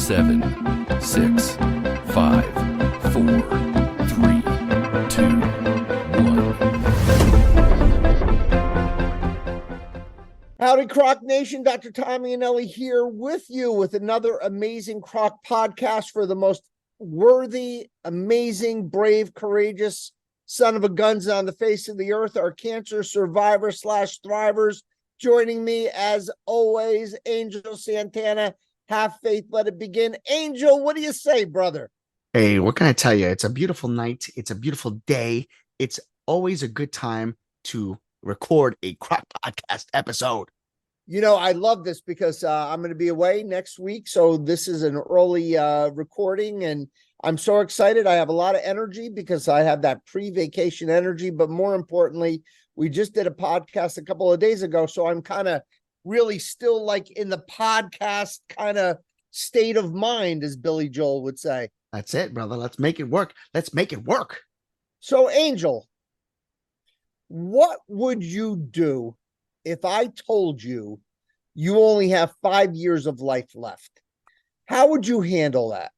7, 6, 5, 4, 3, 2, 1. Howdy, CROC Nation. Dr. Tommy and Ellie here with you with another amazing CROC podcast for the most worthy, amazing, brave, courageous son of a guns on the face of the earth, our cancer survivors / thrivers. Joining me, as always, Angel Santana. Have faith, let it begin. Angel, what do you say, brother? Hey, what can I tell you? It's a beautiful night. It's a beautiful day. It's always a good time to record a CROC podcast episode. You know, I love this because I'm going to be away next week. So this is an early recording, and I'm so excited. I have a lot of energy because I have that pre-vacation energy. But more importantly, we just did a podcast a couple of days ago. So I'm kind of really still like in the podcast kind of state of mind, as Billy Joel would say. That's it, brother. Let's make it work. Let's make it work. So, Angel, what would you do if I told you you only have 5 years of life left? How would you handle that?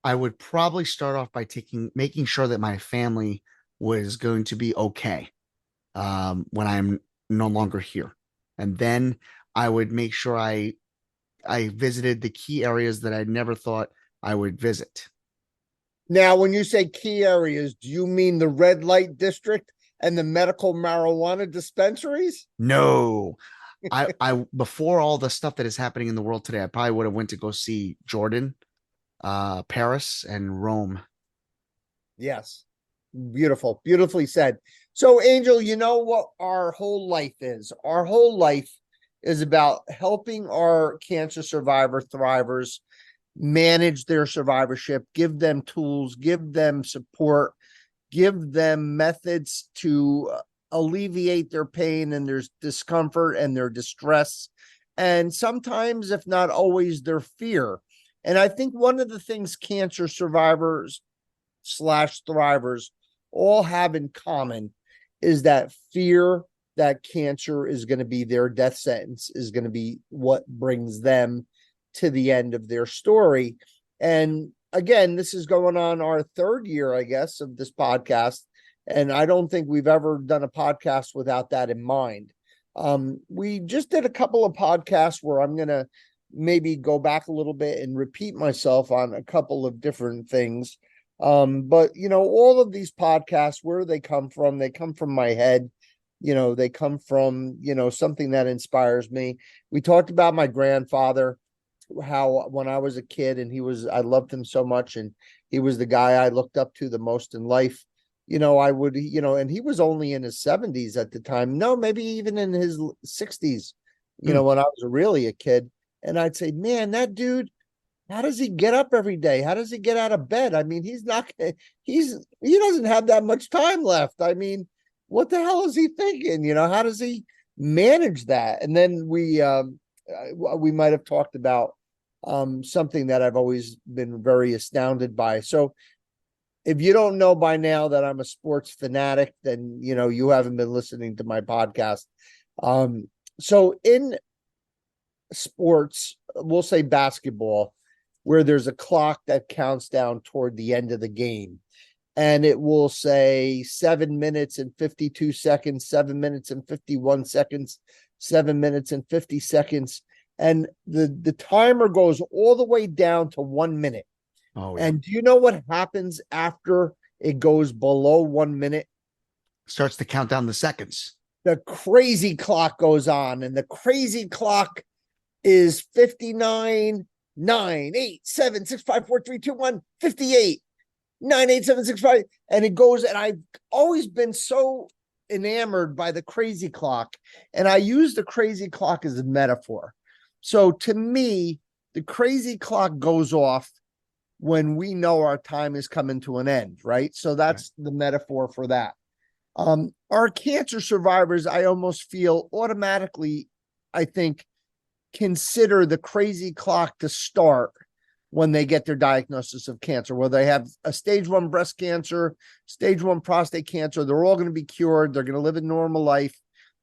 I would probably start off by making sure that my family was going to be okay when I'm no longer here. And then I would make sure I visited the key areas that I never thought I would visit. Now, when you say key areas, do you mean the red light district and the medical marijuana dispensaries? No, I before all the stuff that is happening in the world today, I probably would have went to go see Jordan, Paris, and Rome. Yes. Beautiful. Beautifully said. So, Angel, you know what our whole life is? Our whole life is about helping our cancer survivor thrivers manage their survivorship, give them tools, give them support, give them methods to alleviate their pain and their discomfort and their distress. And sometimes, if not always, their fear. And I think one of the things cancer survivors / thrivers all have in common is that fear that cancer is going to be their death sentence, is going to be what brings them to the end of their story. And again, this is going on our 3rd year, I guess, of this podcast. And I don't think we've ever done a podcast without that in mind. We just did a couple of podcasts where I'm going to maybe go back a little bit and repeat myself on a couple of different things. But, you know, all of these podcasts, where they come from my head. You know, they come from, you know, something that inspires me. We talked about my grandfather, how when I was a kid and I loved him so much, and he was the guy I looked up to the most in life. You know, I would, you know, and he was only in his 70s at the time. No, maybe even in his 60s, you know, when I was really a kid. And I'd say, man, that dude, how does he get up every day? How does he get out of bed? I mean, he doesn't have that much time left. I mean, what the hell is he thinking? You know, how does he manage that? And then we might have talked about something that I've always been very astounded by. So if you don't know by now that I'm a sports fanatic, then, you know, you haven't been listening to my podcast. So in sports, we'll say basketball, where there's a clock that counts down toward the end of the game, and it will say 7 minutes and 52 seconds, 7 minutes and 51 seconds, 7 minutes and 50 seconds. And the timer goes all the way down to 1 minute. Oh, yeah. And do you know what happens after it goes below 1 minute? Starts to count down the seconds. The crazy clock goes on, and the crazy clock is 59, 9, 8, 7, 6, 5, 4, 3, 2, 1, 58, 9, 8, 7, 6, 5. And it goes, and I've always been so enamored by the crazy clock. And I use the crazy clock as a metaphor. So to me, the crazy clock goes off when we know our time is coming to an end, right? So that's the metaphor for that. Our cancer survivors, I almost feel automatically, I think, consider the crazy clock to start when they get their diagnosis of cancer, whether they have a stage 1 breast cancer, stage 1 prostate cancer. They're all going to be cured. They're going to live a normal life.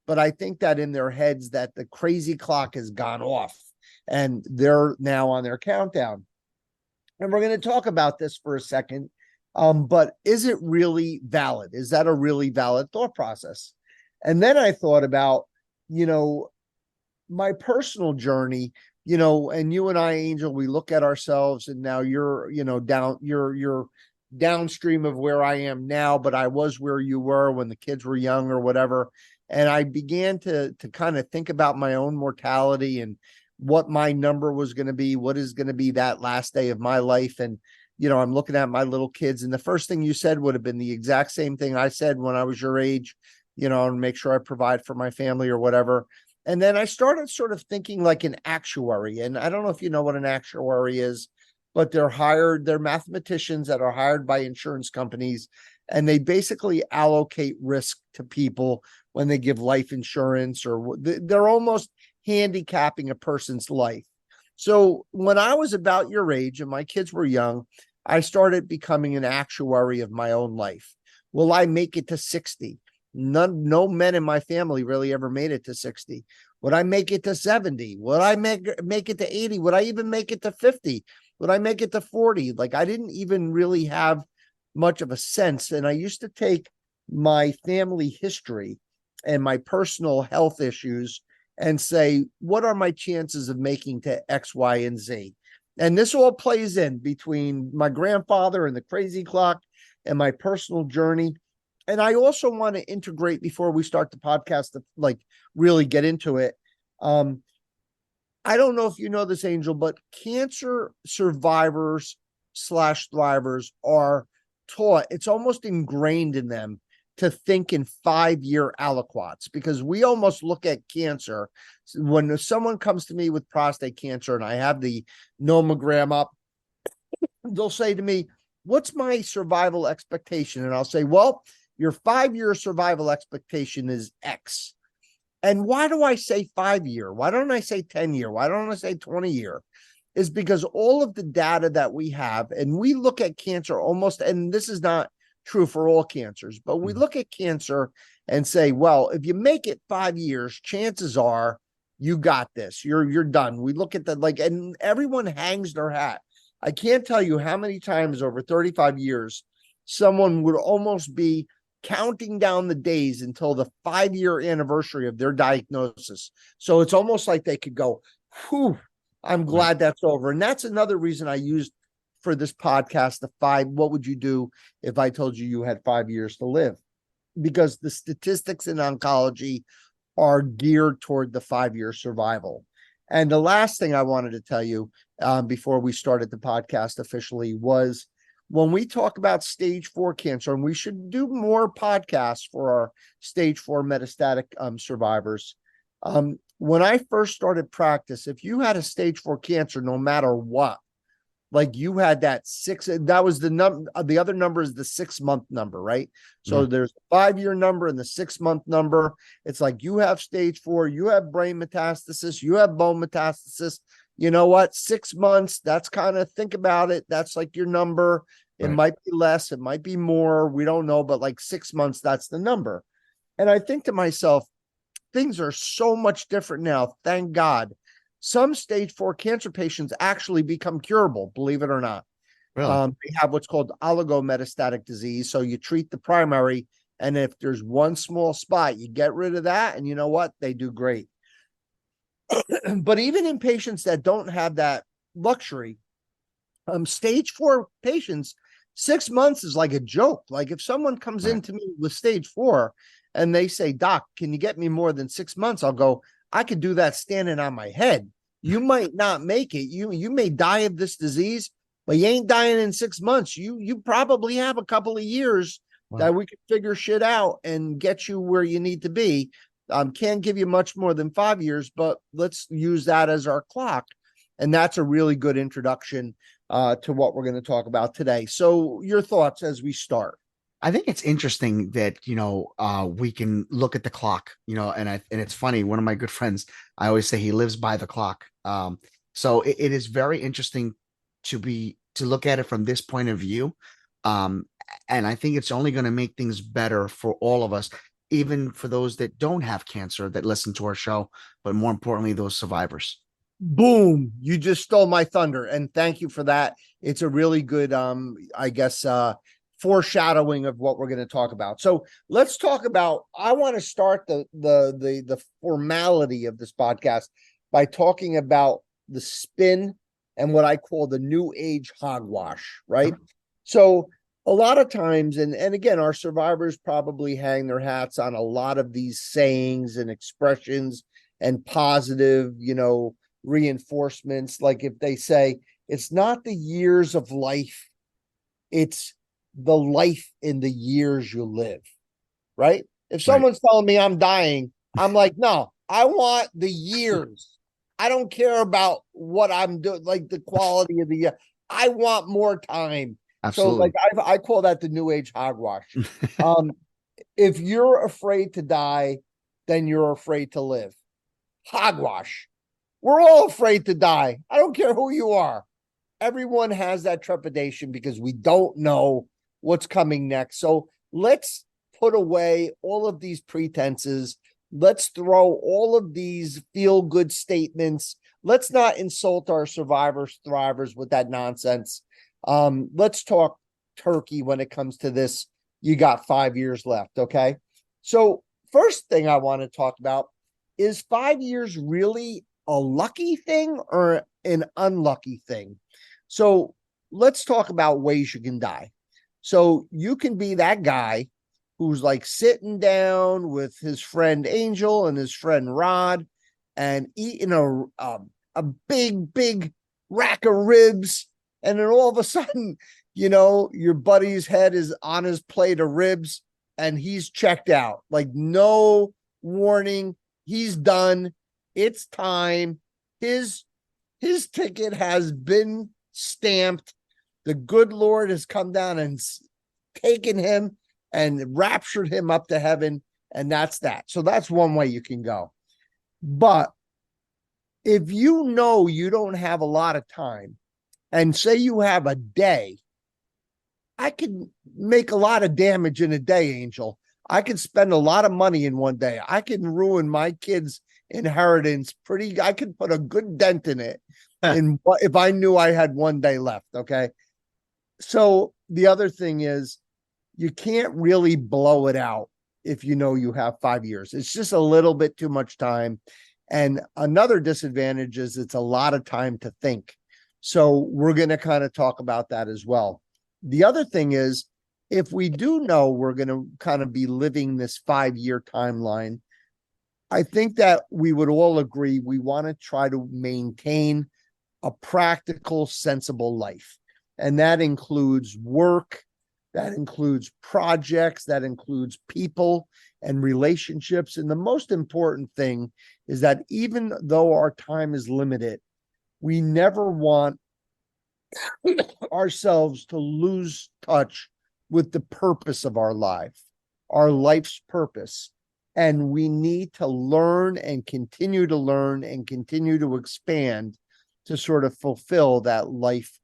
But I think that in their heads that the crazy clock has gone off. and they're now on their countdown. And we're going to talk about this for a second. But is it really valid? Is that a really valid thought process? And then I thought about, my personal journey, and you and I, Angel, we look at ourselves, and now you're, you're downstream of where I am now, but I was where you were when the kids were young or whatever. And I began to kind of think about my own mortality and what my number was going to be, what is going to be that last day of my life. And, I'm looking at my little kids, and the first thing you said would have been the exact same thing I said when I was your age, and make sure I provide for my family or whatever. And then I started sort of thinking like an actuary. And I don't know if you know what an actuary is, but they're mathematicians that are hired by insurance companies, and they basically allocate risk to people when they give life insurance, or they're almost handicapping a person's life. So when I was about your age and my kids were young, I started becoming an actuary of my own life. Will I make it to 60? No men in my family really ever made it to 60. Would I make it to 70? Would I make it to 80? Would I even make it to 50? Would I make it to 40? Like, I didn't even really have much of a sense. And I used to take my family history and my personal health issues and say, what are my chances of making to X, Y, and Z? And this all plays in between my grandfather and the crazy clock and my personal journey. And I also want to integrate, before we start the podcast, to like really get into it. I don't know if you know this, Angel, but cancer survivors / thrivers are taught, it's almost ingrained in them to think in 5-year aliquots, because we almost look at cancer. When someone comes to me with prostate cancer and I have the nomogram up, they'll say to me, what's my survival expectation? And I'll say, well, your 5-year survival expectation is X. And why do I say 5-year? Why don't I say 10-year? Why don't I say 20-year? Is because all of the data that we have, and we look at cancer almost, and this is not true for all cancers, but we look at cancer and say, well, if you make it 5 years, chances are you got this, you're done. We look at that, like, and everyone hangs their hat. I can't tell you how many times over 35 years, someone would almost be counting down the days until the 5-year anniversary of their diagnosis. So it's almost like they could go, whew, I'm glad that's over. And that's another reason I used for this podcast, what would you do if I told you you had 5 years to live? Because the statistics in oncology are geared toward the 5-year survival. And the last thing I wanted to tell you before we started the podcast officially was, when we talk about stage 4 cancer, and we should do more podcasts for our stage 4 metastatic survivors. When I first started practice, if you had a stage 4 cancer, no matter what, like you had that that was the number, the other number is the 6-month number, right? So there's a 5-year number and the 6-month number. It's like, you have stage 4, you have brain metastasis, you have bone metastasis. You know what? 6 months, that's kind of, think about it. That's like your number. It might be less, it might be more. We don't know, but like 6 months, that's the number. And I think to myself, things are so much different now. Thank God. Some stage 4 cancer patients actually become curable, believe it or not. Really? They have what's called oligometastatic disease. So you treat the primary, and if there's one small spot, you get rid of that, and you know what? They do great. But even in patients that don't have that luxury, stage 4 patients, 6 months is like a joke. Like, if someone comes into me with stage 4 and they say, doc, can you get me more than 6 months? I'll go, I could do that standing on my head. You might not make it. You may die of this disease, but you ain't dying in 6 months. You probably have a couple of years that we can figure shit out and get you where you need to be. Can't give you much more than 5 years, but let's use that as our clock. And that's a really good introduction to what we're going to talk about today. So your thoughts as we start. I think it's interesting that, we can look at the clock, and it's funny. One of my good friends, I always say he lives by the clock. So it is very interesting to look at it from this point of view. And I think it's only going to make things better for all of us, even for those that don't have cancer that listen to our show, but more importantly, those survivors. Boom, you just stole my thunder, and thank you for that. It's a really good I guess foreshadowing of what we're going to talk about. So let's talk about, I want to start the formality of this podcast by talking about the spin and what I call the new age hogwash, right? So a lot of times, and again, our survivors probably hang their hats on a lot of these sayings and expressions and positive, reinforcements. Like if they say, it's not the years of life, it's the life in the years you live, right? If someone's telling me I'm dying, I'm like, no, I want the years. I don't care about what I'm doing, like the quality of the year. I want more time. Absolutely. So like I call that the new age hogwash. If you're afraid to die, then you're afraid to live. Hogwash. We're all afraid to die. I don't care who you are. Everyone has that trepidation because we don't know what's coming next. So let's put away all of these pretenses. Let's throw all of these feel-good statements. Let's not insult our survivors, thrivers with that nonsense. Let's talk turkey when it comes to this. You got 5 years left, okay? So first thing I want to talk about is 5 years really a lucky thing or an unlucky thing? So let's talk about ways you can die. So you can be that guy who's like sitting down with his friend Angel and his friend Rod and eating a big rack of ribs. And then all of a sudden, your buddy's head is on his plate of ribs and he's checked out. Like no warning. He's done. It's time. His ticket has been stamped. The good Lord has come down and taken him and raptured him up to heaven. And that's that. So that's one way you can go. But if you know you don't have a lot of time and say you have a day, I could make a lot of damage in a day, Angel. I could spend a lot of money in one day. I can ruin my kids' inheritance I could put a good dent in it if I knew I had one day left. Okay. So the other thing is you can't really blow it out if you know you have 5 years. It's just a little bit too much time. And another disadvantage is it's a lot of time to think. So we're going to kind of talk about that as well. The other thing is, if we do know we're going to kind of be living this 5-year timeline, I think that we would all agree we want to try to maintain a practical, sensible life. And that includes work, that includes projects, that includes people and relationships. And the most important thing is that even though our time is limited, we never want ourselves to lose touch with the purpose of our life, our life's purpose. And we need to learn and continue to expand to sort of fulfill that life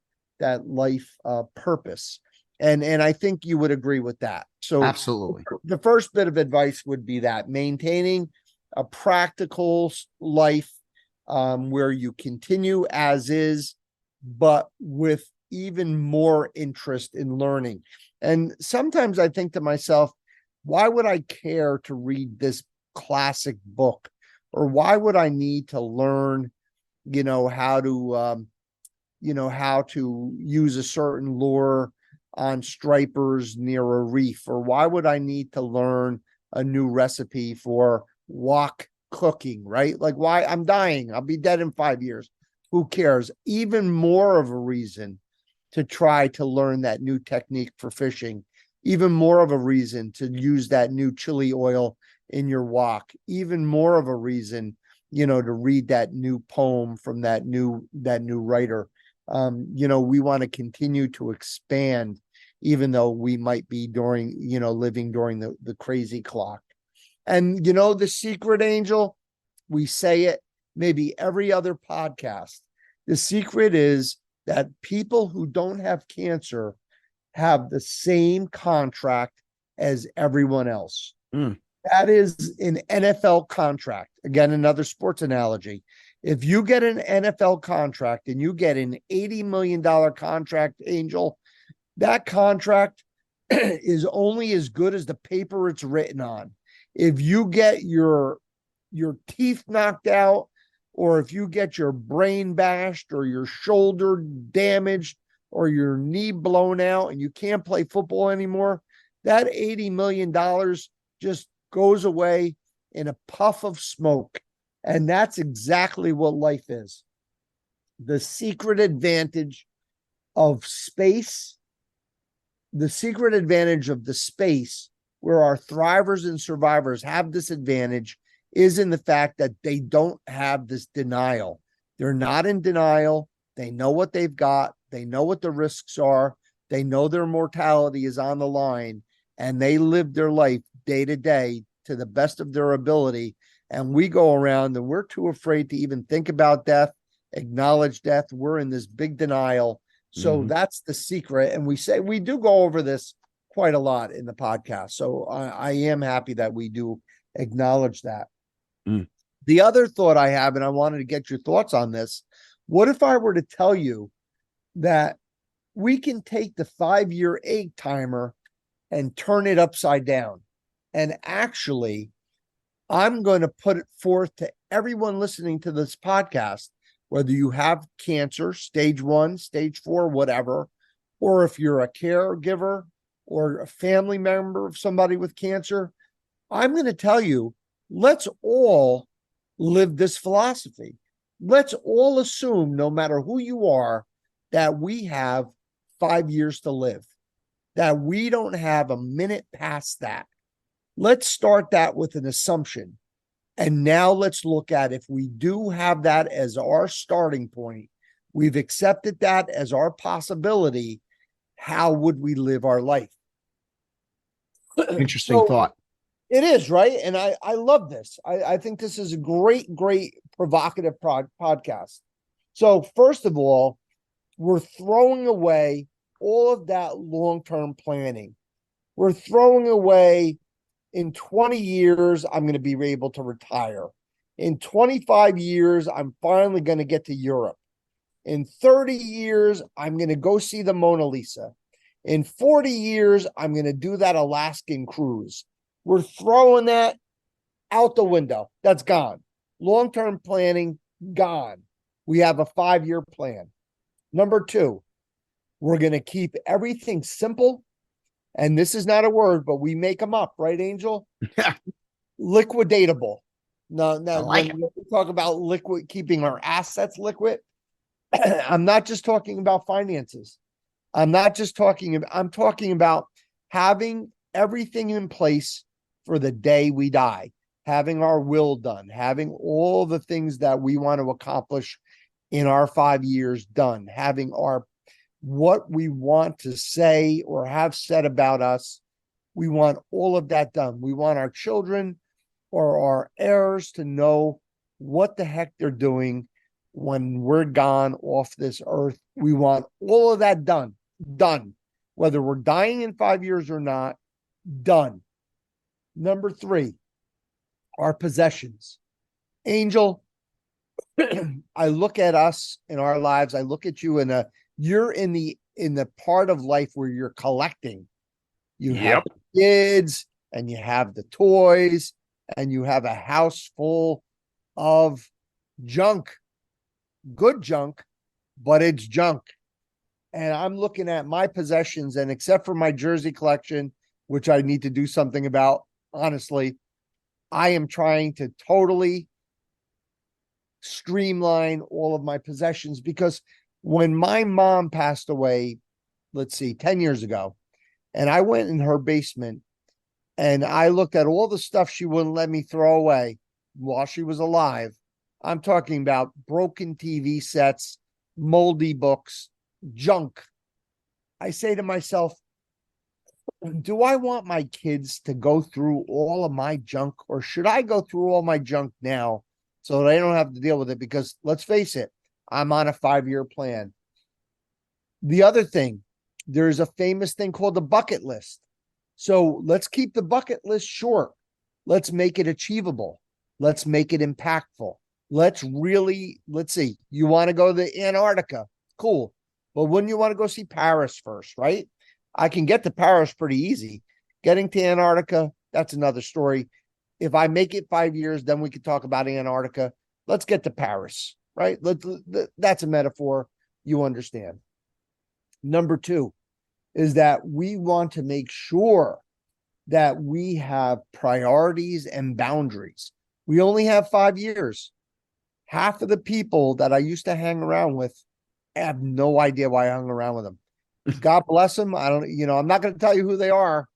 purpose. And I think you would agree with that. So absolutely. The first bit of advice would be that maintaining a practical life where you continue as is, but with even more interest in learning. And sometimes I think to myself, why would I care to read this classic book? Or why would I need to learn, how to use a certain lure on stripers near a reef? Or why would I need to learn a new recipe for wok cooking, right? Like, why? I'm dying. I'll be dead in 5 years. Who cares? Even more of a reason to try to learn that new technique for fishing. Even more of a reason to use that new chili oil in your wok. Even more of a reason, to read that new poem from that new writer. We want to continue to expand, even though we might be living during the crazy clock. And the secret, Angel, we say it maybe every other podcast. The secret is that people who don't have cancer have the same contract as everyone else. That is an NFL contract. Again, another sports analogy. If you get an NFL contract and you get an $80 million contract, Angel, that contract is only as good as the paper it's written on. If you get your teeth knocked out, or if you get your brain bashed, or your shoulder damaged, or your knee blown out, and you can't play football anymore, that $80 million just goes away in a puff of smoke. And that's exactly what life is. The secret advantage of space, the secret advantage of the space where our thrivers and survivors have this advantage is in the fact that they don't have this denial. They're not in denial. They know what they've got. They know what the risks are. They know their mortality is on the line, and they live their life day to day to the best of their ability. And we go around and we're too afraid to even think about death, acknowledge death. We're in this big denial. So that's the secret. And we do go over this quite a lot in the podcast. So I am happy that we do acknowledge that. The other thought I have, and I wanted to get your thoughts on this. What if I were to tell you that we can take the 5-year egg timer and turn it upside down? And actually, I'm going to put it forth to everyone listening to this podcast, whether you have cancer, stage 1, stage 4, whatever, or if you're a caregiver or a family member of somebody with cancer, I'm going to tell you, let's all live this philosophy. Let's all assume, no matter who you are, that we have 5 years to live, that we don't have a minute past that. Let's start that with an assumption. And now let's look at, if we do have that as our starting point, we've accepted that as our possibility, how would we live our life? Interesting thought. It is, right? And I love this. I think this is a great provocative podcast. So first of all, we're throwing away all of that long-term planning. We're throwing away, in 20 years, I'm going to be able to retire. In 25 years, I'm finally going to get to Europe. In 30 years, I'm going to go see the Mona Lisa. In 40 years, I'm going to do that Alaskan cruise. We're throwing that out the window. That's gone. Long-term planning, gone. We have a 5-year plan. Number 2, we're going to keep everything simple. And this is not a word, but we make them up, right, Angel? Liquidatable. No, when we talk about liquid, keeping our assets liquid, I'm not just talking about finances. I'm talking about having everything in place for the day we die, having our will done, having all the things that we want to accomplish in our 5 years done, having what we want to say or have said about us. We want all of that done. We want our children or our heirs to know what the heck they're doing when we're gone off this earth. We want all of that done, whether we're dying in 5 years or not, done. Number 3, our possessions. Angel, I look at us in our lives. I look at you you're in the part of life where you're collecting. You have the kids, and you have the toys, and you have a house full of junk, good junk, but it's junk. And I'm looking at my possessions, and except for my jersey collection, which I need to do something about, honestly, I am trying to totally streamline all of my possessions, because when my mom passed away, 10 years ago, and I went in her basement and I looked at all the stuff she wouldn't let me throw away while she was alive. I'm talking about broken TV sets, moldy books, junk. I say to myself, do I want my kids to go through all of my junk, or should I go through all my junk now so that I don't have to deal with it? Because let's face it, I'm on a 5-year plan. The other thing, there's a famous thing called the bucket list. So let's keep the bucket list short. Let's make it achievable. Let's make it impactful. Let's see. You want to go to Antarctica? Cool. But wouldn't you want to go see Paris first, right? I can get to Paris pretty easy. Getting to Antarctica, that's another story. If I make it 5 years, then we could talk about Antarctica. Let's get to Paris, right? That's a metaphor. You understand. Number 2 is that we want to make sure that we have priorities and boundaries. We only have 5 years. Half of the people that I used to hang around with, I have no idea why I hung around with them. God bless them. I'm not going to tell you who they are,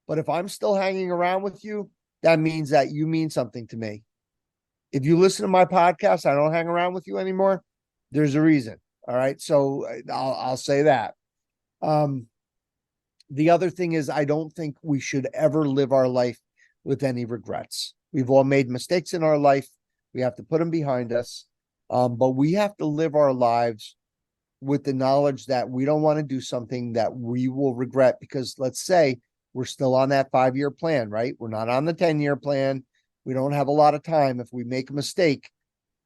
but if I'm still hanging around with you, that means that you mean something to me. If you listen to my podcast, I don't hang around with you anymore. There's a reason. All right. So I'll say that. The other thing is, I don't think we should ever live our life with any regrets. We've all made mistakes in our life. We have to put them behind us. But we have to live our lives with the knowledge that we don't want to do something that we will regret, because let's say we're still on that 5-year plan, right? We're not on the 10-year plan. We don't have a lot of time. If we make a mistake,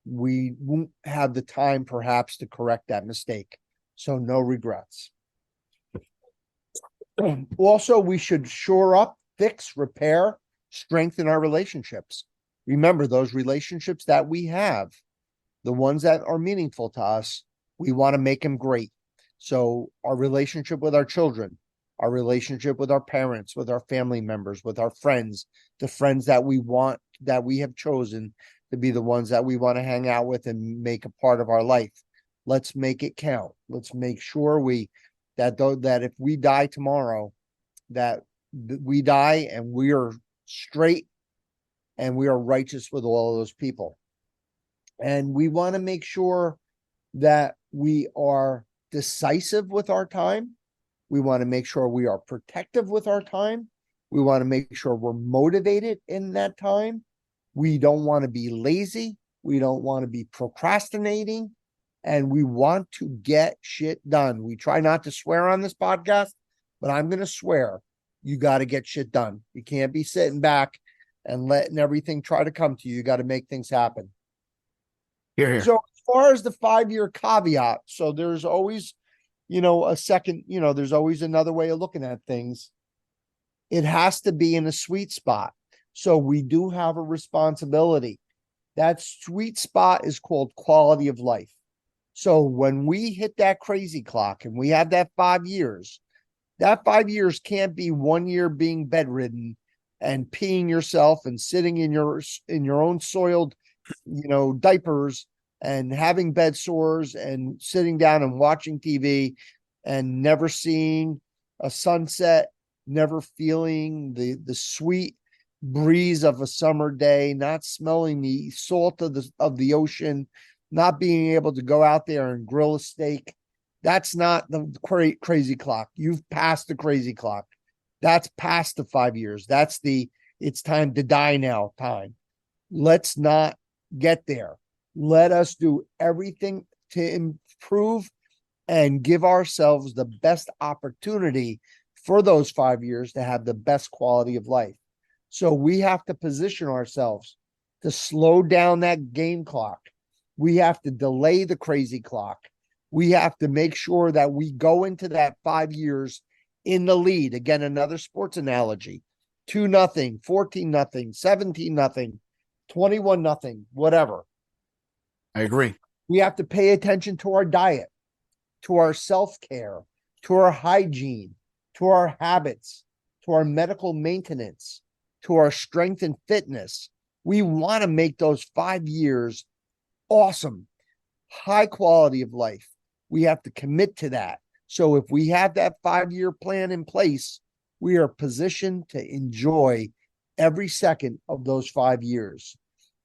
we won't have the time perhaps to correct that mistake. So no regrets. Also, we should shore up, fix, repair, strengthen our relationships. Remember, those relationships that we have, the ones that are meaningful to us, we want to make them great. So our relationship with our children, our relationship with our parents, with our family members, with our friends, the friends that we want, that we have chosen to be the ones that we want to hang out with and make a part of our life. Let's make it count. Let's make sure that if we die tomorrow, that we die and we are straight and we are righteous with all of those people. And we want to make sure that we are decisive with our time. We want to make sure we are protective with our time. We want to make sure we're motivated in that time. We don't want to be lazy. We don't want to be procrastinating. And we want to get shit done. We try not to swear on this podcast, but I'm going to swear. You got to get shit done. You can't be sitting back and letting everything try to come to you. You got to make things happen. Here. So as far as the 5-year caveat, so there's always, there's always another way of looking at things. It has to be in a sweet spot. So we do have a responsibility. That sweet spot is called quality of life. So when we hit that crazy clock and we have that 5 years, that 5 years can't be 1 year being bedridden and peeing yourself and sitting in your own soiled, diapers and having bed sores and sitting down and watching TV and never seeing a sunset, never feeling the sweet breeze of a summer day, not smelling the salt of the ocean, not being able to go out there and grill a steak. That's not the crazy clock. You've passed the crazy clock. That's past the 5 years. That's it's time to die now time. Let's not get there. Let us do everything to improve and give ourselves the best opportunity for those 5 years to have the best quality of life. So we have to position ourselves to slow down that game clock. We have to delay the crazy clock. We have to make sure that we go into that 5 years in the lead. Again, another sports analogy, 2-0, 14-0, 17-0, 21-0, whatever. I agree. We have to pay attention to our diet, to our self-care, to our hygiene, to our habits, to our medical maintenance, to our strength and fitness. We want to make those 5 years awesome, high quality of life. We have to commit to that. So if we have that 5-year plan in place, we are positioned to enjoy every second of those 5 years.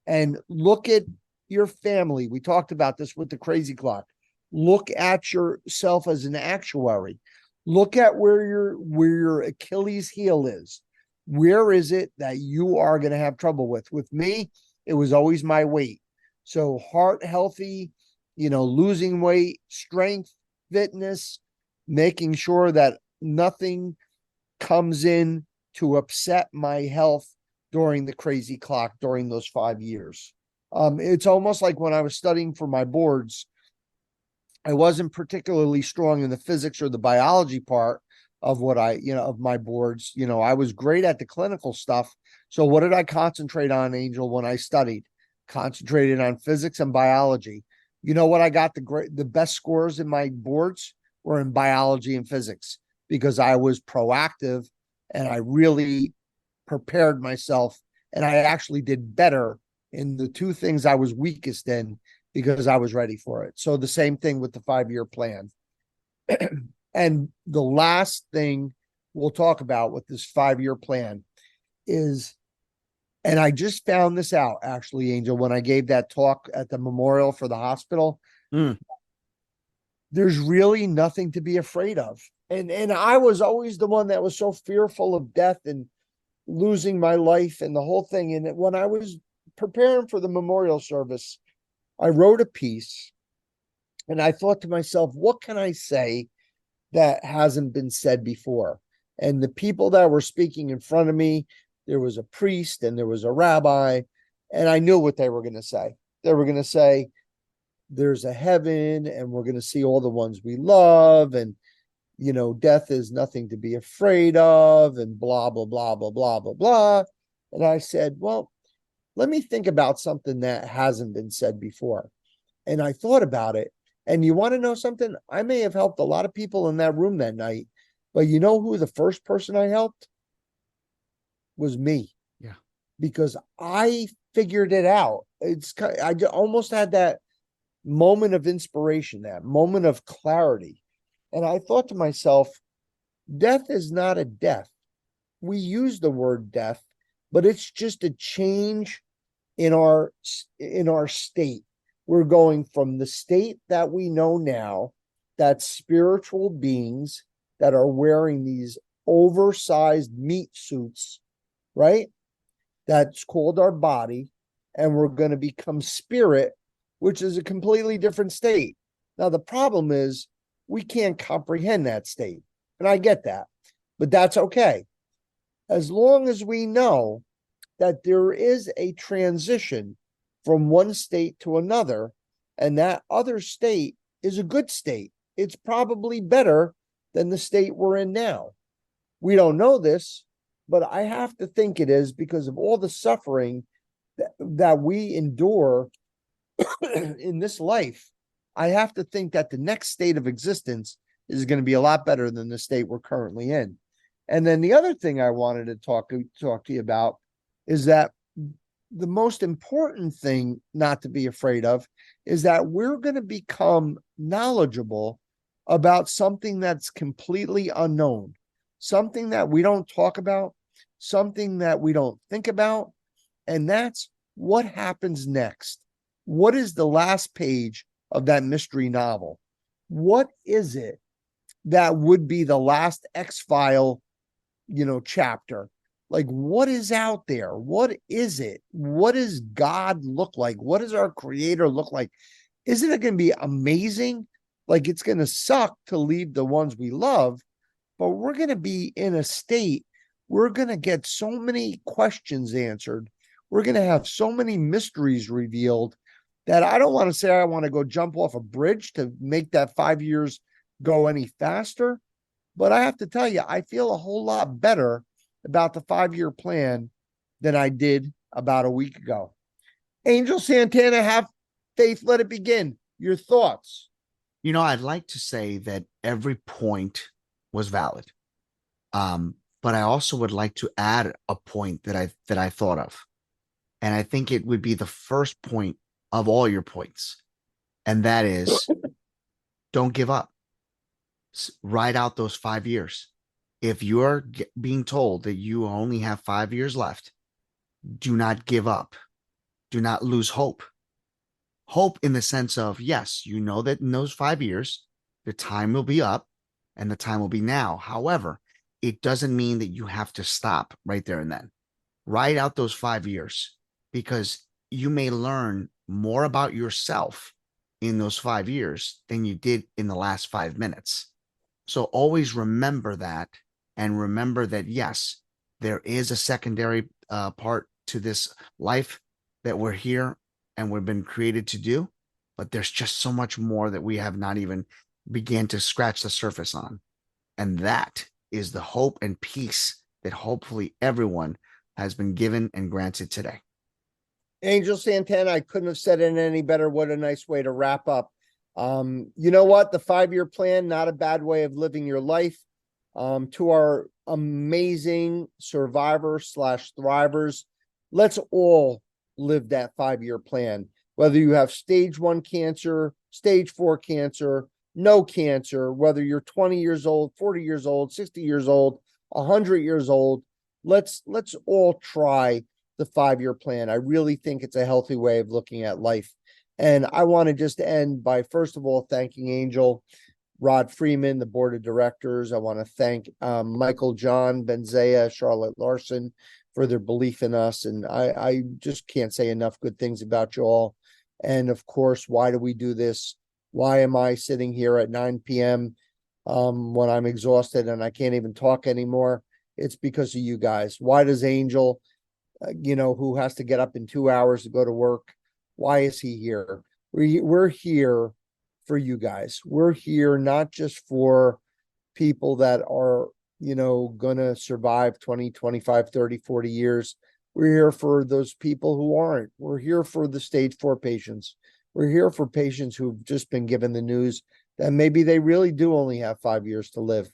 And look at your family. We talked about this with the crazy clock. Look at yourself as an actuary. Look at where your Achilles heel is. Where is it that you are going to have trouble with? With me, it was always my weight. So heart healthy, losing weight, strength, fitness, making sure that nothing comes in to upset my health during the crazy clock during those 5 years. It's almost like when I was studying for my boards, I wasn't particularly strong in the physics or the biology part of what of my boards. I was great at the clinical stuff. So what did I concentrate on, Angel, when I studied? Concentrated on physics and biology. You know what I got the best scores in my boards were in biology and physics because I was proactive and I really prepared myself and I actually did better in the two things I was weakest in because I was ready for it. So the same thing with the 5-year plan. And the last thing we'll talk about with this 5-year plan is, and I just found this out actually, Angel, when I gave that talk at the memorial for the hospital. There's really nothing to be afraid of. And I was always the one that was so fearful of death and losing my life and the whole thing. And when I was preparing for the memorial service, I wrote a piece and I thought to myself, what can I say that hasn't been said before? And the people that were speaking in front of me, there was a priest and there was a rabbi, and I knew what they were going to say. They were going to say, there's a heaven and we're going to see all the ones we love. And, death is nothing to be afraid of and blah, blah, blah, blah, blah, blah, blah. And I said, well, let me think about something that hasn't been said before. And I thought about it. And you want to know something? I may have helped a lot of people in that room that night, but you know who the first person I helped was me. Yeah. Because I figured it out. I almost had that moment of inspiration, that moment of clarity. And I thought to myself, death is not a death. We use the word death, but it's just a change in our state. We're going from the state that we know now, that spiritual beings that are wearing these oversized meat suits, right? That's called our body. And we're going to become spirit, which is a completely different state. Now, the problem is we can't comprehend that state. And I get that, but that's okay. As long as we know that there is a transition from one state to another, and that other state is a good state. It's probably better than the state we're in now. We don't know this, but I have to think it is because of all the suffering that we endure in this life. I have to think that the next state of existence is going to be a lot better than the state we're currently in. And then the other thing I wanted to talk to you about is that the most important thing not to be afraid of is that we're going to become knowledgeable about something that's completely unknown, something that we don't talk about, something that we don't think about. And that's what happens next. What is the last page of that mystery novel? What is it that would be the last X-File, chapter? Like, what is out there? What is it? What does God look like? What does our creator look like? Isn't it going to be amazing? Like, it's going to suck to leave the ones we love, but we're going to be in a state, we're going to get so many questions answered. We're going to have so many mysteries revealed that I don't want to say I want to go jump off a bridge to make that 5 years go any faster. But I have to tell you, I feel a whole lot better about the 5-year plan than I did about a week ago. Angel Santana, have faith, let it begin. Your thoughts? I'd like to say that every point was valid. But I also would like to add a point that I thought of. And I think it would be the first point of all your points. And that is, don't give up. Ride out those 5 years. If you're being told that you only have 5 years left, do not give up. Do not lose hope. Hope in the sense of, yes, you know that in those 5 years, the time will be up and the time will be now. However, it doesn't mean that you have to stop right there and then. Ride out those 5 years because you may learn more about yourself in those 5 years than you did in the last 5 minutes. So always remember that, and remember that, yes, there is a secondary part to this life that we're here and we've been created to do, but there's just so much more that we have not even began to scratch the surface on. And that is the hope and peace that hopefully everyone has been given and granted today. Angel Santana, I couldn't have said it any better. What a nice way to wrap up. You know what? The 5-year plan, not a bad way of living your life. To our amazing survivors / thrivers, let's all live that 5-year plan. Whether you have stage 1 cancer, stage 4 cancer, no cancer, whether you're 20 years old, 40 years old, 60 years old, 100 years old, let's all try the 5-year plan. I really think it's a healthy way of looking at life. And I want to just end by, first of all, thanking Angel, Rod Freeman, the board of directors. I want to thank Michael, John, Benzea, Charlotte Larson for their belief in us. And I just can't say enough good things about you all. And of course, why do we do this? Why am I sitting here at 9 p.m. When I'm exhausted and I can't even talk anymore? It's because of you guys. Why does Angel, who has to get up in 2 hours to go to work, why is he here? We're here for you guys. We're here not just for people that are, gonna survive 20, 25, 30, 40 years. We're here for those people who aren't. We're here for the stage 4 patients. We're here for patients who've just been given the news that maybe they really do only have 5 years to live.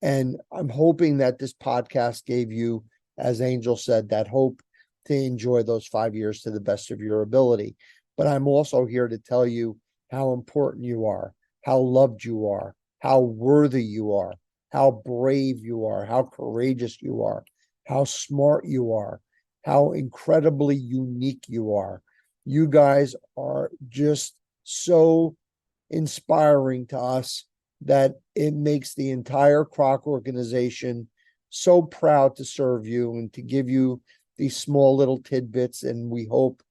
And I'm hoping that this podcast gave you, as Angel said, that hope to enjoy those 5 years to the best of your ability. But I'm also here to tell you how important you are, how loved you are, how worthy you are, how brave you are, how courageous you are, how smart you are, how incredibly unique you are. You guys are just so inspiring to us that it makes the entire CROC organization so proud to serve you and to give you these small little tidbits, and we hope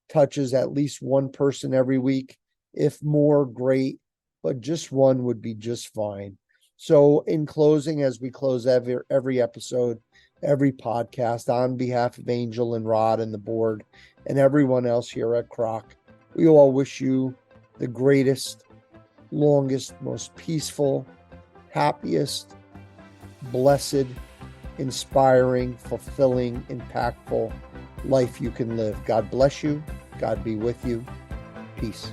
touches at least one person every week. If more, great, but just one would be just fine. So in closing, as we close every episode, every podcast, on behalf of Angel and Rod and the board and everyone else here at CROC, we all wish you the greatest, longest, most peaceful, happiest, blessed, inspiring, fulfilling, impactful life you can live. God bless you. God be with you. Peace.